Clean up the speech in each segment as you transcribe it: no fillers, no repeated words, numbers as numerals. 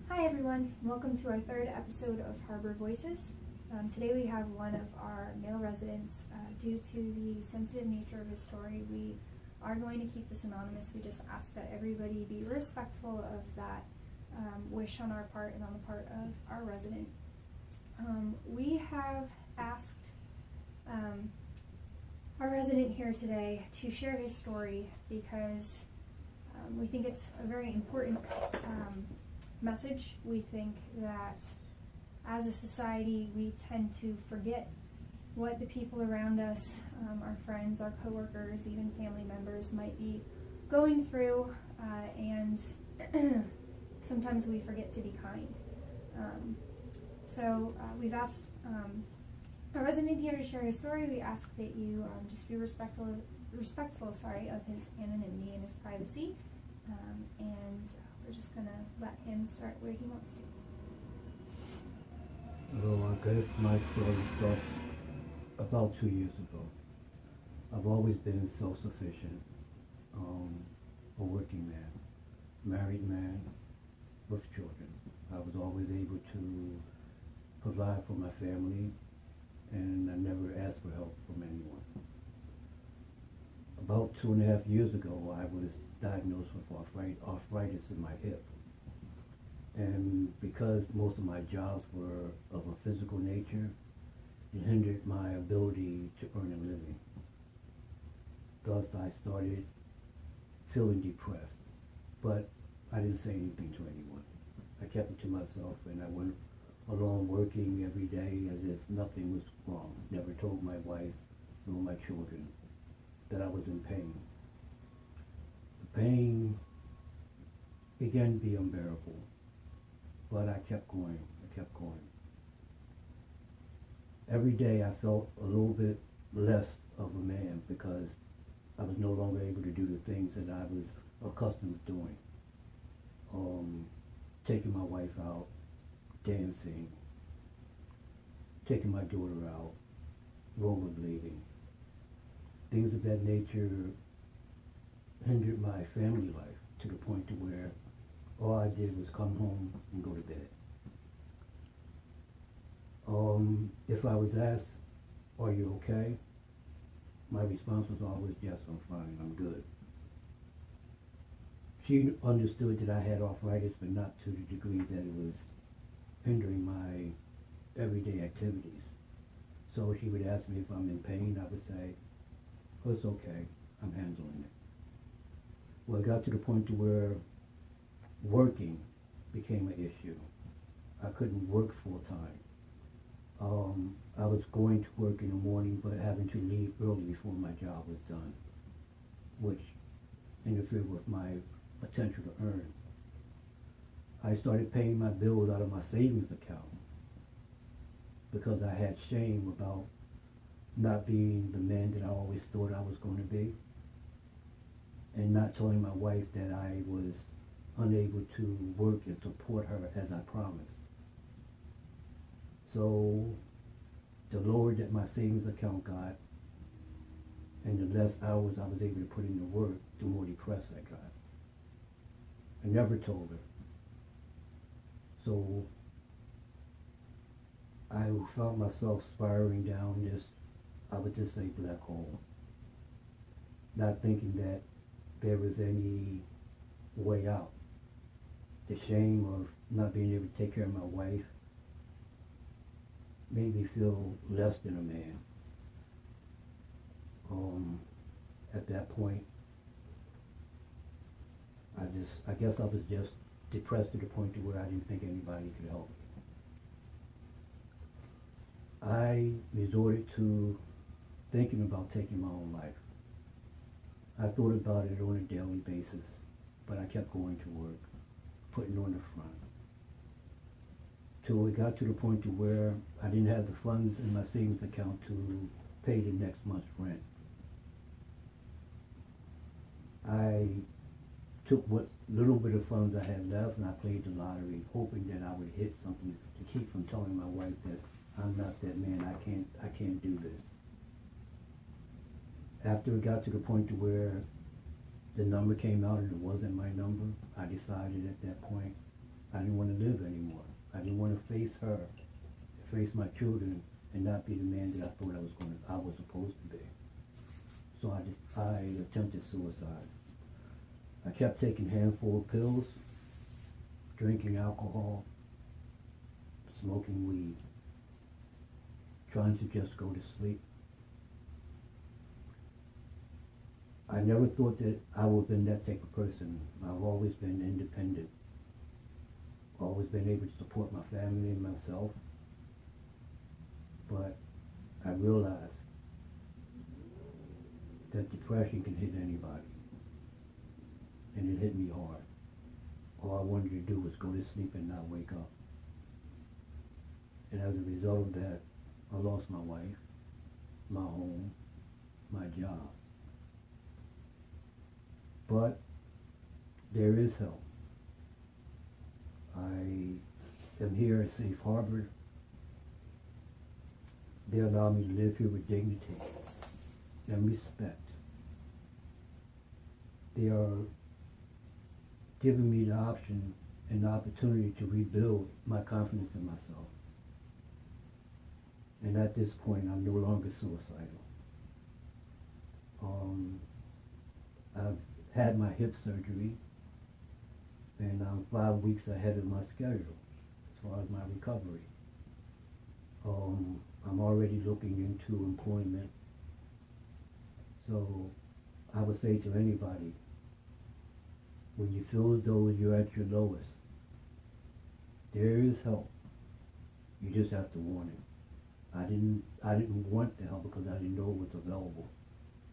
Hi everyone, welcome to our third episode of Harbor Voices. Today we have one of our male residents. Due to the sensitive nature of his story, we are going to keep this anonymous. We just ask that everybody be respectful of that wish on our part and on the part of our resident. We have asked our resident here today to share his story because we think it's a very important message. We think that as a society we tend to forget what the people around us, our friends, our coworkers, even family members might be going through, and sometimes we forget to be kind. So we've asked our resident here to share his story. We ask that you just be respectful of his anonymity and his privacy, and we're just going to let him start where he wants to. Well, I guess my story starts about 2 years ago. I've always been self-sufficient, a working man, married man with children. I was always able to provide for my family, and I never asked for help from anyone. About 2.5 years ago, I was diagnosed with arthritis in my hip. And because most of my jobs were of a physical nature, it hindered my ability to earn a living. Thus, I started feeling depressed, but I didn't say anything to anyone. I kept it to myself, and I went along working every day as if nothing was wrong. Never told my wife nor my children that I was in pain. The pain began to be unbearable, but I kept going. Every day I felt a little bit less of a man because I was no longer able to do the things that I was accustomed to doing. Taking my wife out, dancing, taking my daughter out, rollerblading. Things of that nature hindered my family life to the point to where all I did was come home and go to bed. If I was asked, "Are you okay?" my response was always, "Yes, I'm fine, I'm good." She understood that I had arthritis, but not to the degree that it was hindering my everyday activities. So she would ask me if I'm in pain. I would say, "Oh, it's okay, I'm handling it." Well, it got to the point to where working became an issue. I couldn't work full time. I was going to work in the morning, but having to leave early before my job was done, which interfered with my potential to earn. I started paying my bills out of my savings account because I had shame about not being the man that I always thought I was going to be, and not telling my wife that I was unable to work and support her as I promised. So the lower that my savings account got and the less hours I was able to put into work, the more depressed I got. I never told her. So I found myself spiraling down this, I would just say, black hole. Not thinking that there was any way out. The shame of not being able to take care of my wife made me feel less than a man. At that point, I guess I was just depressed to the point to where I didn't think anybody could help me. I resorted to thinking about taking my own life. I thought about it on a daily basis, but I kept going to work, putting on the front. Till it got to the point to where I didn't have the funds in my savings account to pay the next month's rent. I took what little bit of funds I had left and I played the lottery, hoping that I would hit something to keep from telling my wife that I'm not that man, I can't do this. After it got to the point to where the number came out and it wasn't my number, I decided at that point I didn't want to live anymore. I didn't want to face her, face my children, and not be the man that I thought I was supposed to be. So I attempted suicide. I kept taking a handful of pills, drinking alcohol, smoking weed, trying to just go to sleep. I never thought that I would have been that type of person. I've always been independent, always been able to support my family and myself. But I realized that depression can hit anybody. And it hit me hard. All I wanted to do was go to sleep and not wake up. And as a result of that, I lost my wife, my home, my job. But there is help. I am here at Safe Harbor. They allow me to live here with dignity and respect. They are giving me the option and the opportunity to rebuild my confidence in myself. And at this point, I'm no longer suicidal. I've had my hip surgery, and I'm 5 weeks ahead of my schedule as far as my recovery. I'm already looking into employment. So I would say to anybody, when you feel as though you're at your lowest, there is help. You just have to want it. I didn't want the help because I didn't know it was available.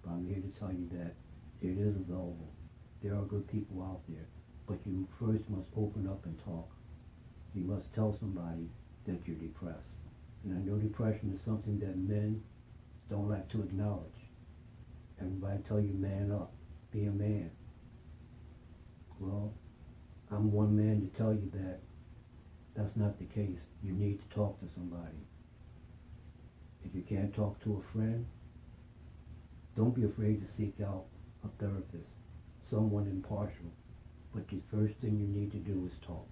But I'm here to tell you that it is available. There are good people out there. But you first must open up and talk. You must tell somebody that you're depressed. And I know depression is something that men don't like to acknowledge. Everybody tell you, man up, be a man. Well, I'm one man to tell you that that's not the case. You need to talk to somebody. If you can't talk to a friend, don't be afraid to seek out a therapist, someone impartial. But the first thing you need to do is talk,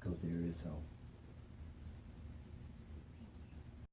because there is help.